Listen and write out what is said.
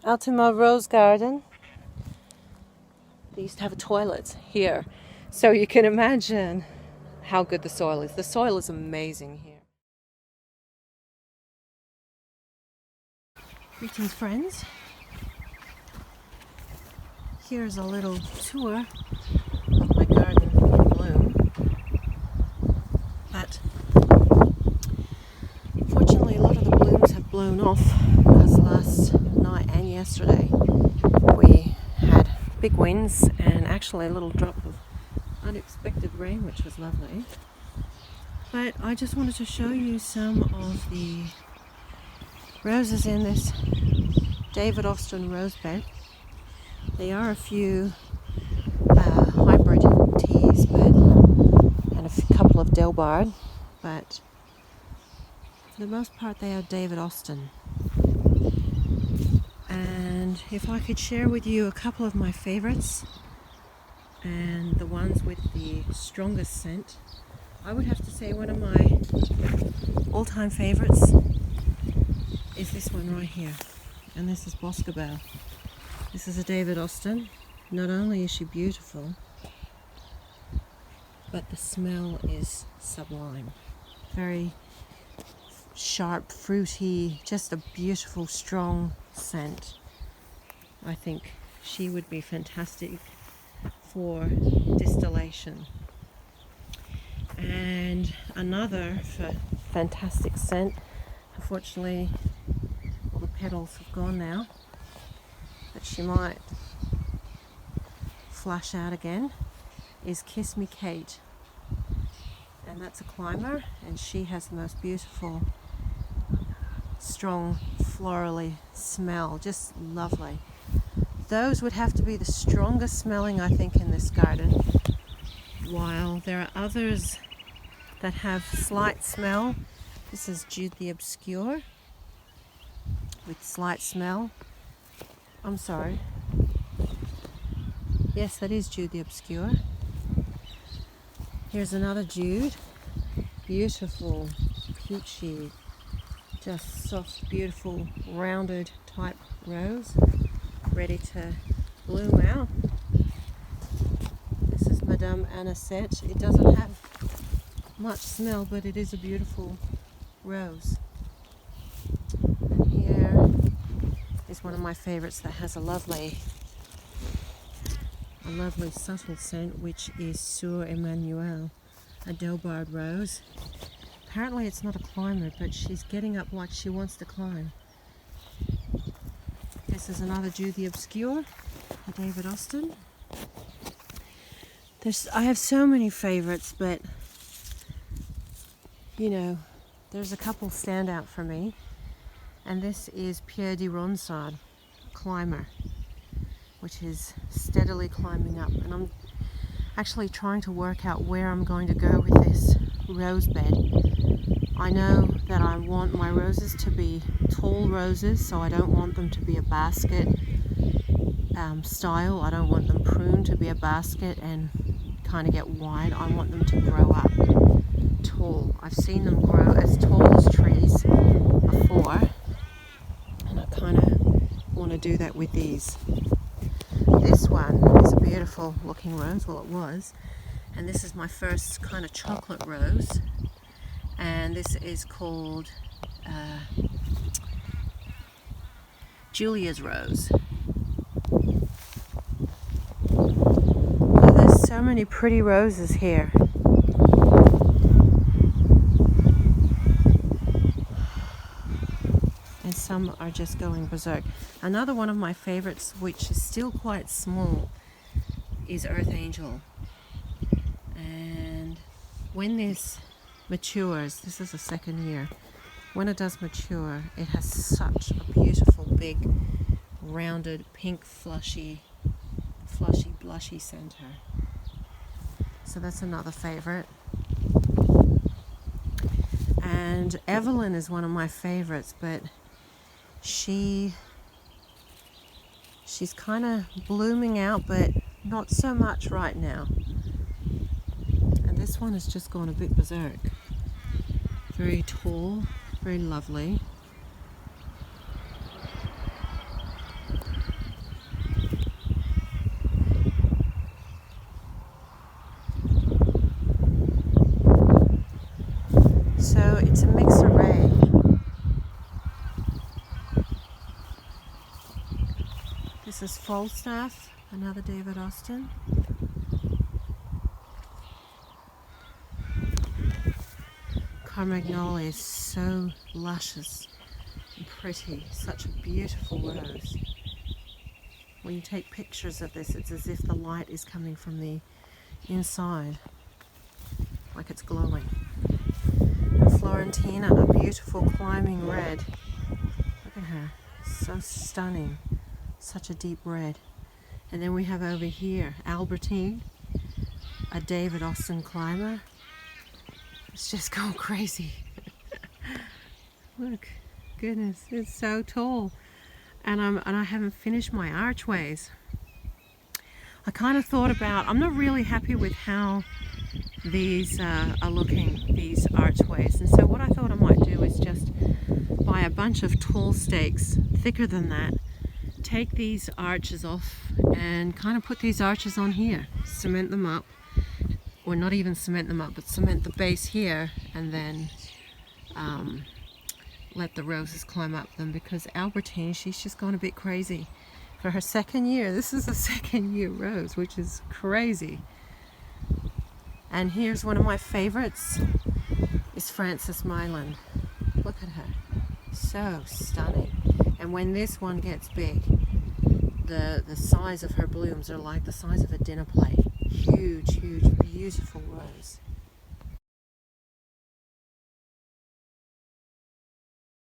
out in my rose garden. They used to have a toilet here, so you can imagine how good the soil is. The soil is amazing here. Greetings, friends. Here's a little tour of my garden in bloom. But fortunately, a lot of the blooms have blown off because last night and yesterday we had big winds and actually a little drop of unexpected rain, which was lovely. But I just wanted to show you some of the roses in this David Austin rose bed. There are a few hybrid teas, and a couple of Delbard, but for the most part they are David Austin. And if I could share with you a couple of my favorites and the ones with the strongest scent, I would have to say one of my all-time favorites is this one right here, and this is Boscobel. This is a David Austin. Not only is she beautiful, but the smell is sublime. Very sharp, fruity, just a beautiful, strong scent. I think she would be fantastic for distillation. And another fantastic scent, unfortunately all the petals have gone now, but she might flash out again, is Kiss Me Kate. And that's a climber, and she has the most beautiful, strong, florally smell, just lovely. Those would have to be the strongest smelling, I think, in this garden, while there are others that have slight smell. This is Jude the Obscure with slight smell. I'm sorry. Yes, that is Jude the Obscure. Here's another Jude. Beautiful, peachy, just soft, beautiful, rounded type rose, ready to bloom out. This is Madame Anisette. It doesn't have much smell, but it is a beautiful rose. And here is one of my favorites that has a lovely subtle scent, which is Sur Emmanuel, a Delbard rose. Apparently it's not a climber, but she's getting up like she wants to climb. This is another Jude the Obscure, a David Austin. I have so many favorites, but you know, there's a couple stand out for me. And this is Pierre de Ronsard, climber, which is steadily climbing up. And I'm actually trying to work out where I'm going to go with this rose bed. I know that I want my roses to be tall roses, so I don't want them to be a basket style. I don't want them pruned to be a basket and kind of get wide. I want them to grow up tall. I've seen them grow as tall as trees before, and I kind of want to do that with these. This one is a beautiful looking rose, well it was, and this is my first kind of chocolate rose, and this is called Julia's Rose. Oh, there's so many pretty roses here. And some are just going berserk. Another one of my favorites, which is still quite small, is Earth Angel. And when this matures, this is the second year, when it does mature, it has such a beautiful, big, rounded, pink, flushy, blushy center. So that's another favorite. And Evelyn is one of my favorites, but she's kind of blooming out, but not so much right now. And this one has just gone a bit berserk. Very tall, very lovely. This is Falstaff, another David Austin. Carmagnole is so luscious and pretty, such a beautiful rose. When you take pictures of this, it's as if the light is coming from the inside, like it's glowing. And Florentina, a beautiful climbing red. Look at her, so stunning, such a deep red. And then we have over here Albertine, a David Austin climber. It's just going crazy. Look, goodness, it's so tall. And I haven't finished my archways. I kind of thought about, I'm not really happy with how these are looking, these archways. And so what I thought I might do is just buy a bunch of tall stakes, thicker than that, take these arches off and kind of put these arches on here, cement them up. Or not even cement them up, but cement the base here, and then let the roses climb up them, because Albertine, she's just gone a bit crazy. For her second year, this is a second year rose, which is crazy. And here's one of my favorites, is Frances Mylon. Look at her, so stunning. And when this one gets big, the size of her blooms are like the size of a dinner plate. Huge, huge, beautiful rose.